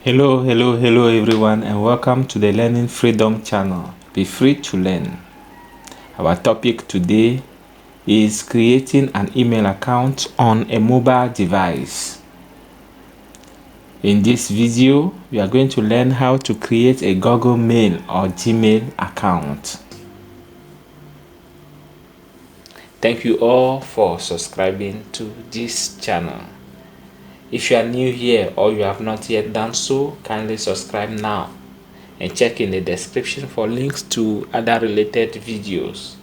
Hello everyone, and welcome to the Learning Freedom channel. Be free to learn. Our topic today is creating an email account on a mobile device. In this video, we are going to learn how to create a Google Mail or Gmail account. Thank you all for subscribing to this channel. If you are new here or you have not yet done so, kindly subscribe now and check in the description for links to other related videos.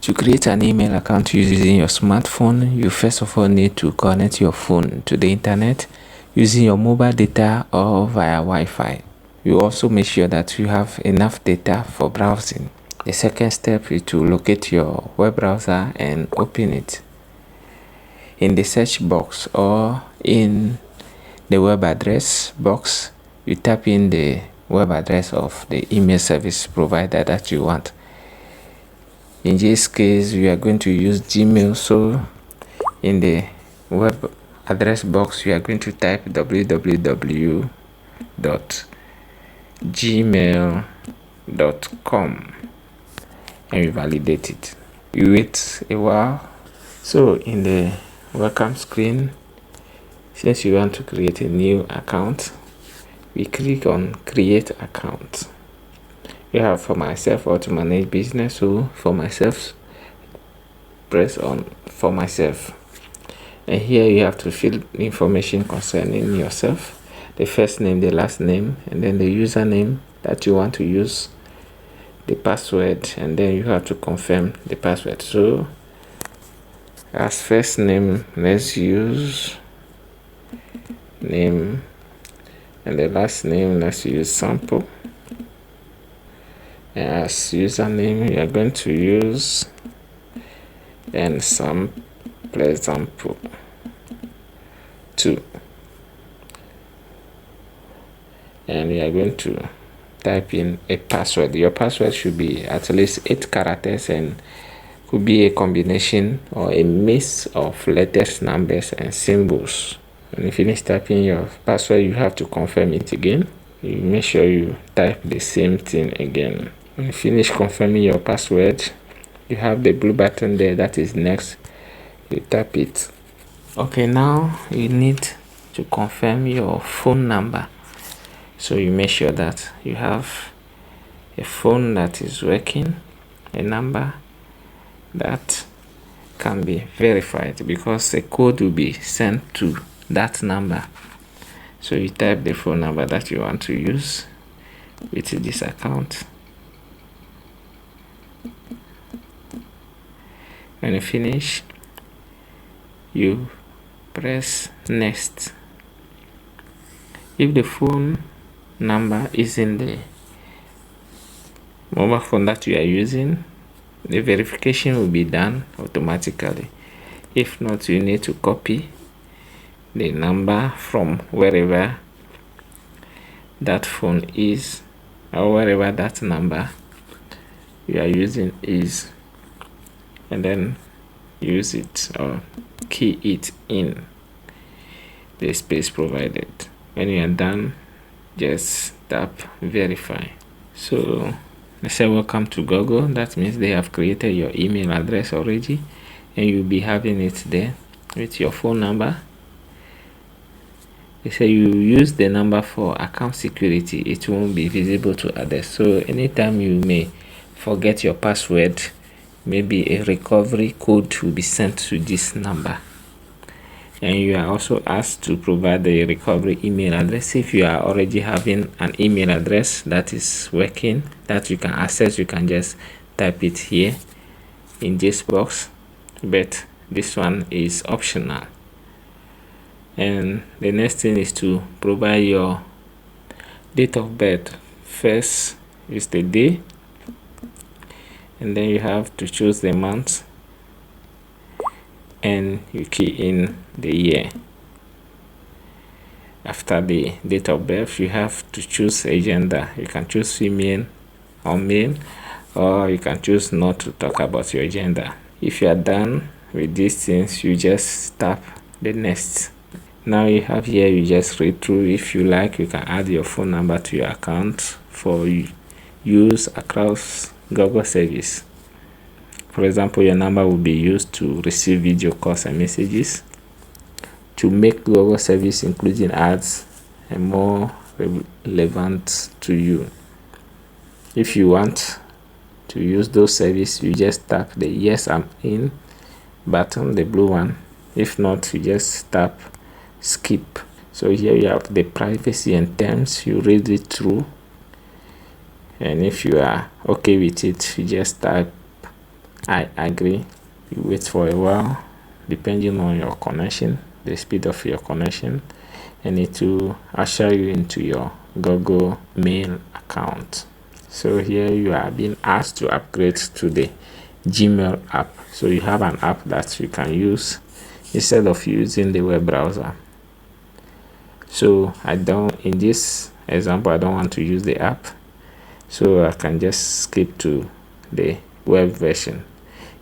To create an email account using your smartphone, you first of all need to connect your phone to the internet using your mobile data or via Wi-Fi. You also make sure that you have enough data for browsing. The second step is to locate your web browser and open it. In the search box or in the web address box, you type in the web address of the email service provider that you want. In this case, we are going to use Gmail, so in the web address box, you are going to type www.gmail.com and you validate it. You wait a while. So in the welcome screen, since you want to create a new account, we click on create account. You have for myself or to manage business, so for myself, press on for myself, and here you have to fill information concerning yourself: the first name, the last name, and then the username that you want to use, the password, and then you have to confirm the password. So as first name, let's use name, and the last name, let's use sample. And as username, you are going to use and some example 2, and you are going to type in a password. Your password should be at least 8 characters and could be a combination or a mix of letters, numbers, and symbols. When you finish typing your password, you have to confirm it again. You make sure you type the same thing again. When you finish confirming your password, you have the blue button there that is next. You tap it. Okay, now you need to confirm your phone number. So you make sure that you have a phone that is working, a number that can be verified, because a code will be sent to that number. So you type the phone number that you want to use with this account. When you finish, you press next. If the phone number is in the mobile phone that you are using, the verification will be done automatically. If not, you need to copy the number from wherever that phone is or wherever that number you are using is, and then use it or key it in the space provided. When you are done, just tap verify. So let's say welcome to Google. That means they have created your email address already, and you'll be having it there with your phone number. They say you use the number for account security, it won't be visible to others. So anytime you may forget your password, maybe a recovery code will be sent to this number, and you are also asked to provide the recovery email address. If you are already having an email address that is working, that you can access, you can just type it here in this box, but this one is optional. And the next thing is to provide your date of birth. First is the day, and then you have to choose the month, and you key in the year. After the date of birth, you have to choose a gender. You can choose female or male, or you can choose not to talk about your gender. If you are done with these things, you just tap the next. Now you have here, you just read through. If you like, you can add your phone number to your account for use across Google service. For example, your number will be used to receive video calls and messages, to make Google service including ads and more relevant to you. If you want to use those services, you just tap the yes I'm in button, the blue one. If not, you just tap skip. So here you have the privacy and terms. You read it through, and if you are okay with it, you just type I agree. You wait for a while, depending on your connection, the speed of your connection, and it will usher you into your Google Mail account. So here you are being asked to upgrade to the Gmail app. So you have an app that you can use instead of using the web browser. So in this example, I don't want to use the app, so I can just skip to the web version.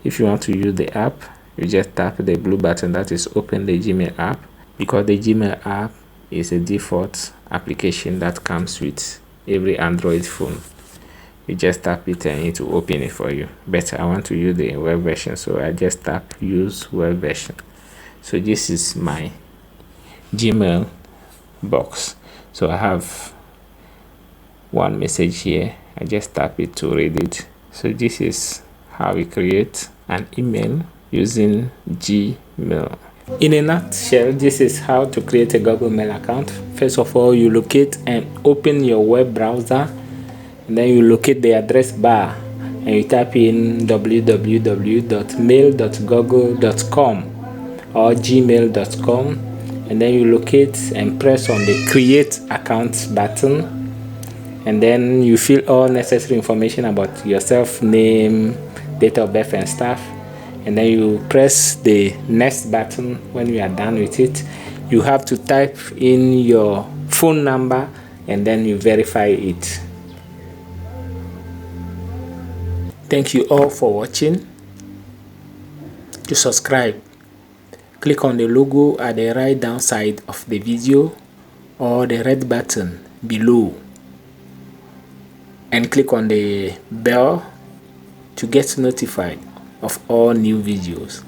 If you want to use the app, you just tap the blue button that is open the Gmail app, because the Gmail app is a default application that comes with every Android phone. You just tap it and it will open it for you. But I want to use the web version, so I just tap use web version. So this is my Gmail box. So I have one message here. I just tap it to read it. So this is how we create an email using Gmail. In a nutshell, this is how to create a Google Mail account. First of all, you locate and open your web browser, and then you locate the address bar and you type in www.mail.google.com or gmail.com, and then you locate and press on the create account button, and then you fill all necessary information about yourself, name, date of birth and stuff, and then you press the next button. When you are done with it, you have to type in your phone number and then you verify it. Thank you all for watching. To subscribe, click on the logo at the right down side of the video or the red button below, and click on the bell to get notified of all new videos.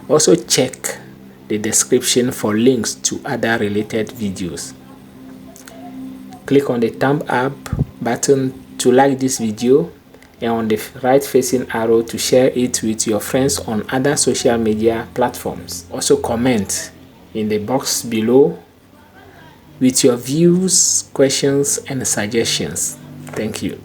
Also check the description for links to other related videos. Click on the thumb up button to like this video, and on the right facing arrow to share it with your friends on other social media platforms. Also comment in the box below with your views, questions and suggestions. Thank you.